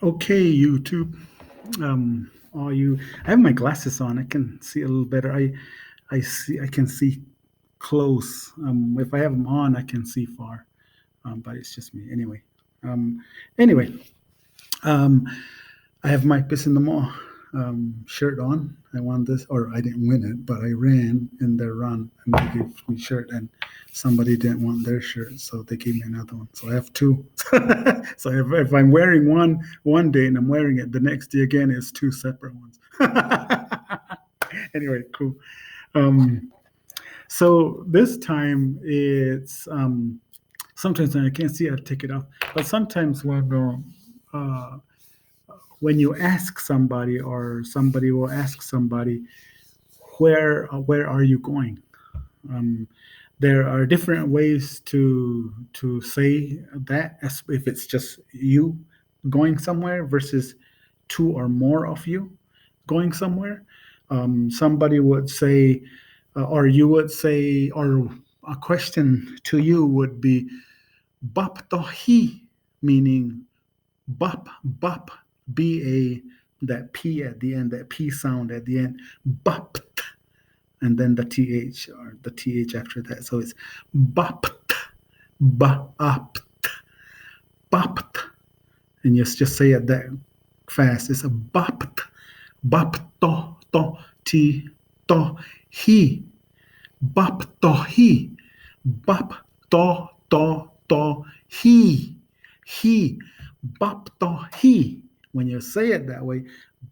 Okay, YouTube. Are you? I have my glasses on. I can see a little better. I see. I can see close. If I have them on, I can see far. But it's just me. Um, anyway. Um, I have my Piss in the Mall shirt on. I won this, or I didn't win it, but I ran in their run and they gave me shirt, and somebody didn't want their shirt, so they gave me another one. So I have two. So if I'm wearing one day and I'm wearing it the next day again, it's two separate ones. Anyway, cool. Um, so this time it's sometimes when I can't see, I take it off. But sometimes when you ask somebody or somebody will ask somebody where are you going, um, there are different ways to say that, as if it's just you going somewhere versus two or more of you going somewhere. Somebody would say, or you would say, or a question to you would be bap tohi, meaning bop, bop, that P at the end, that P sound at the end, bopped, and then the TH or the TH after that. So it's bopped, bopped, bopped. And you just say it that fast. It's a bopped, bop, to, ti, to, he, bop, to, he, bop, he, bop, to, he. When you say it that way,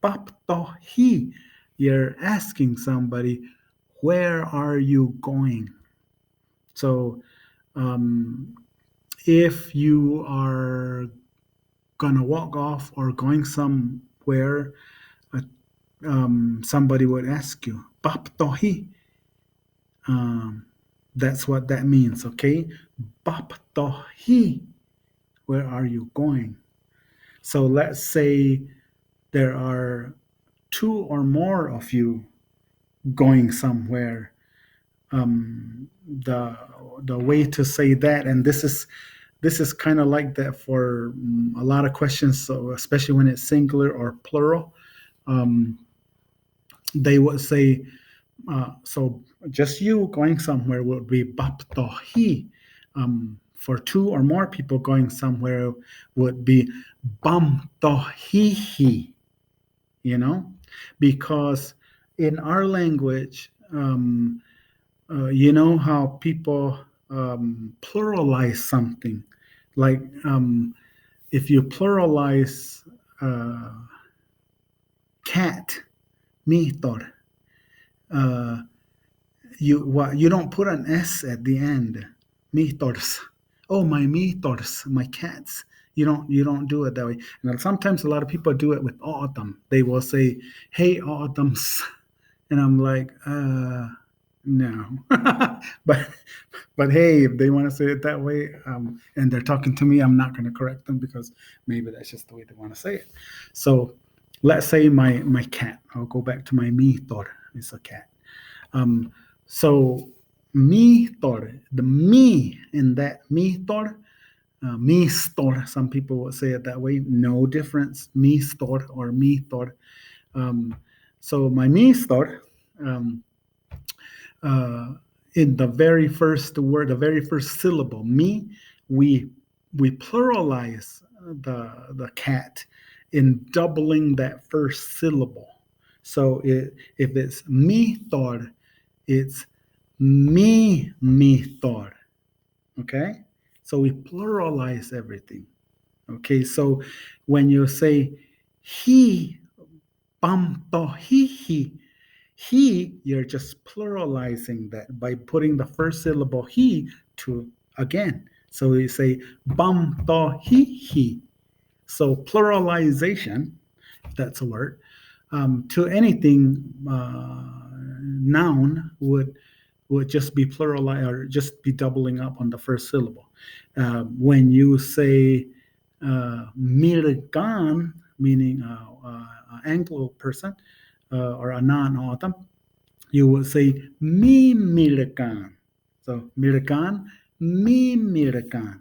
bop, to, he, you're asking somebody, where are you going? So um, if you are gonna walk off or going somewhere, uh, somebody would ask you, bop, to, he. Um, that's what that means, okay? Bap tohi, where are you going? So let's say there are two or more of you going somewhere. The way to say that, and this is kind of like that for a lot of questions. So especially when it's singular or plural, um, they would say, so just you going somewhere would be bap tohi. For two or more people going somewhere would be bam tohihi, because in our language, you know how people pluralize something. Like if you pluralize uh, cat, mitor, uh, you don't put an S at the end. Mitors. Oh, my mitors, my cats. You don't do it that way. And sometimes a lot of people do it with autumn. They will say, "Hey, autumns," and I'm like, no. but but hey, if they want to say it that way, and they're talking to me, I'm not going to correct them because maybe that's just the way they want to say it. So let's say my cat. I'll go back to my mitor. It's a cat. Um, so mitor, the me in that mitor, mistor, some people would say it that way. No difference, mistor or mitor. Um, so my mistor, um, uh, in the very first word, the very first syllable, me, we we pluralize the cat in doubling that first syllable. So if it's mitor, it's me thought. Okay, so we pluralize everything. Okay, so when you say he pamto he, you're just pluralizing that by putting the first syllable he to again. So we say pamto he. So pluralization, if that's a word, to anything noun would just be plural or just be doubling up on the first syllable. When you say Mirgan, meaning an Anglo person or a non-autumn, you would say mi Mirgan. So Mirgan, mi Mirgan.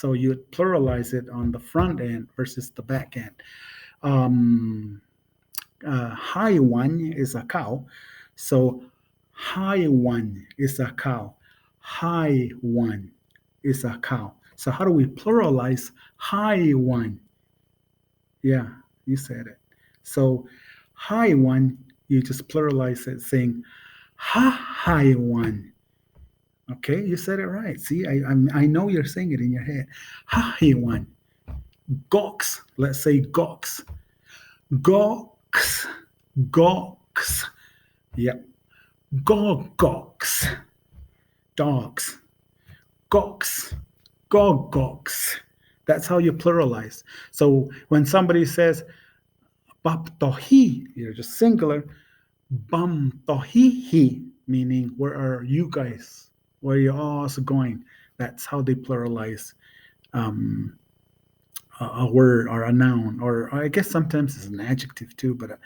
So you pluralize it on the front end versus the back end. Um, high one is a cow. So high one is a cow. High one is a cow. So how do we pluralize high one? Yeah, you said it. So high one, you just pluralize it saying high one. Okay, you said it right. See, I know you're saying it in your head. High one. Gox. Let's say gox. Gox. Gox. Yep. Gogox. Dogs. Gox. Gogox. That's how you pluralize. So when somebody says baptohi, you're just singular. Bamtohihi, meaning where are you guys? Where are you all going? That's how they pluralize um, a word or a noun, or I guess sometimes it's an adjective too, but I'm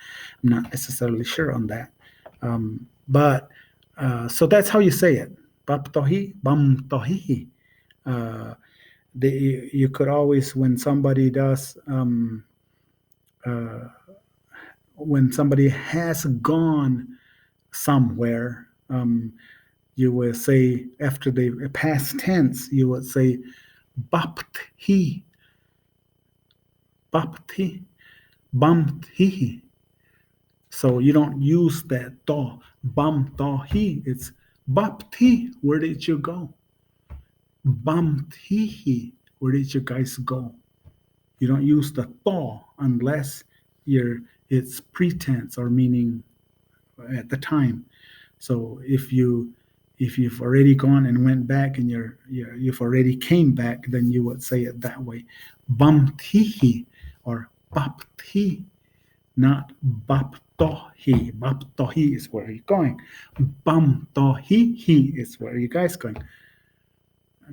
not necessarily sure on that. But so that's how you say it. Baptohi, bamtohihi. Uh, you could always, uh, when somebody has gone somewhere, you will say after the past tense, you would say bapthi, bapthi, bamthi. So you don't use that to, bamtohi. It's bapthi. Where did you go? Bamthi. Where did you guys go? You don't use the to unless it's pretense or meaning at the time. So if you've already gone and went back and you've already came back, then you would say it that way. Bamtihi or bapti, not baptohi. Baptohi is where you're going. Bamtohi is where you guys going.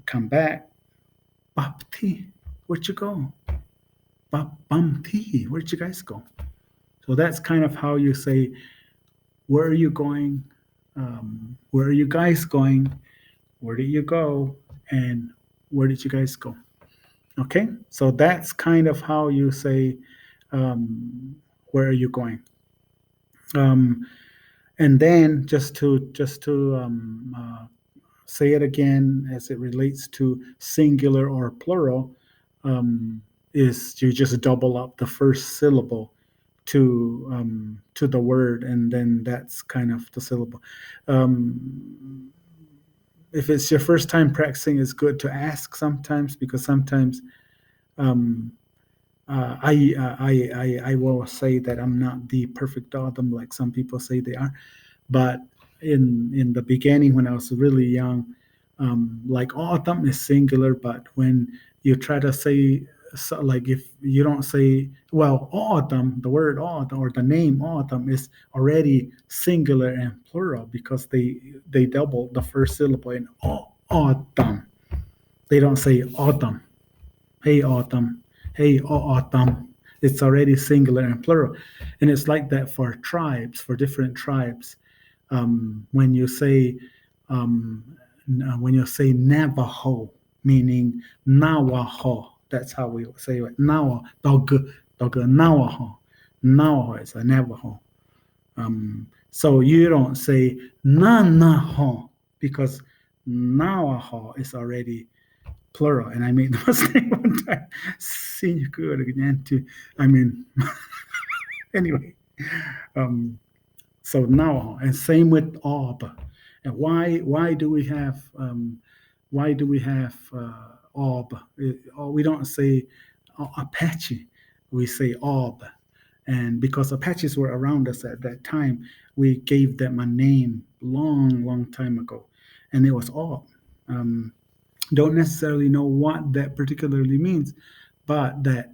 Come back. Bapti, where'd you go? Bamti, where'd you guys go? So that's kind of how you say, where are you going? Where are you guys going? Where did you go? And where did you guys go? Okay, so that's kind of how you say, where are you going? And then just to say it again as it relates to singular or plural, is you just double up the first syllable to the word, and then that's kind of the syllable. If it's your first time practicing, it's good to ask sometimes, because sometimes I will say that I'm not the perfect autumn like some people say they are, but in the beginning when I was really young, like autumn is singular, but when you try to say, so like if you don't say, well, autumn, the word autumn or the name autumn is already singular and plural because they double the first syllable in autumn. They don't say autumn. Hey autumn. Hey autumn. It's already singular and plural, and it's like that for tribes, for different tribes. When you say Navajo, meaning Nawaho, that's how we say it. Nawa dog Nawaho. Nawaho is a Navajo. So you don't say Nanaho because Nawaho is already plural, and I made the mistake one time. Senior good again too. I mean, anyway. So now, and same with Ob. And why do we have Ob? We don't say Apache, we say Ob, and because Apaches were around us at that time, we gave them a name long time ago, and it was Ob. Don't necessarily know what that particularly means, but that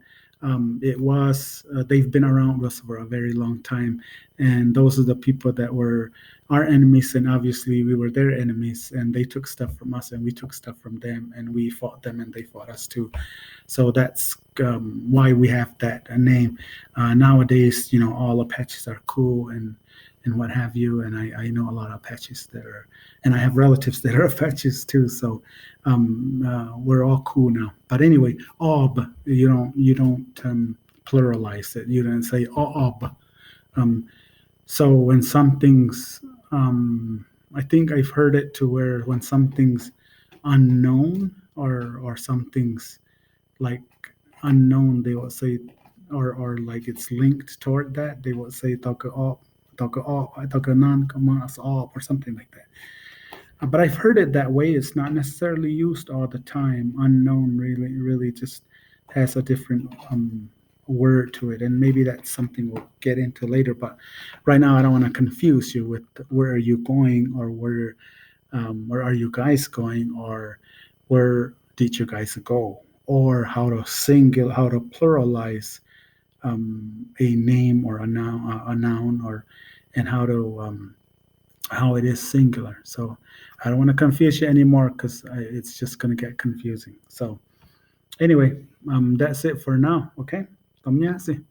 it was they've been around us for a very long time, and those are the people that were our enemies, and obviously we were their enemies, and they took stuff from us and we took stuff from them, and we fought them and they fought us too. So that's why we have that name. Nowadays, all Apaches are cool, and what have you. And I know a lot of Apaches that are, and I have relatives that are Apaches too. So we're all cool now. But anyway, ob, you don't pluralize it. You don't say ob. Um, so when something's, I think I've heard it to where when something's unknown or something's like unknown, they will say, or like it's linked toward that, they will say taka nan kamas op or something like that. But I've heard it that way. It's not necessarily used all the time. Unknown really just has a different word to it, and maybe that's something we'll get into later. But right now, I don't want to confuse you with where are you going, or where are you guys going, or where did you guys go, or how to pluralize a name or a noun, or and how it is singular. So I don't want to confuse you anymore because it's just going to get confusing. So anyway, that's it for now. Okay. Tom Yasi.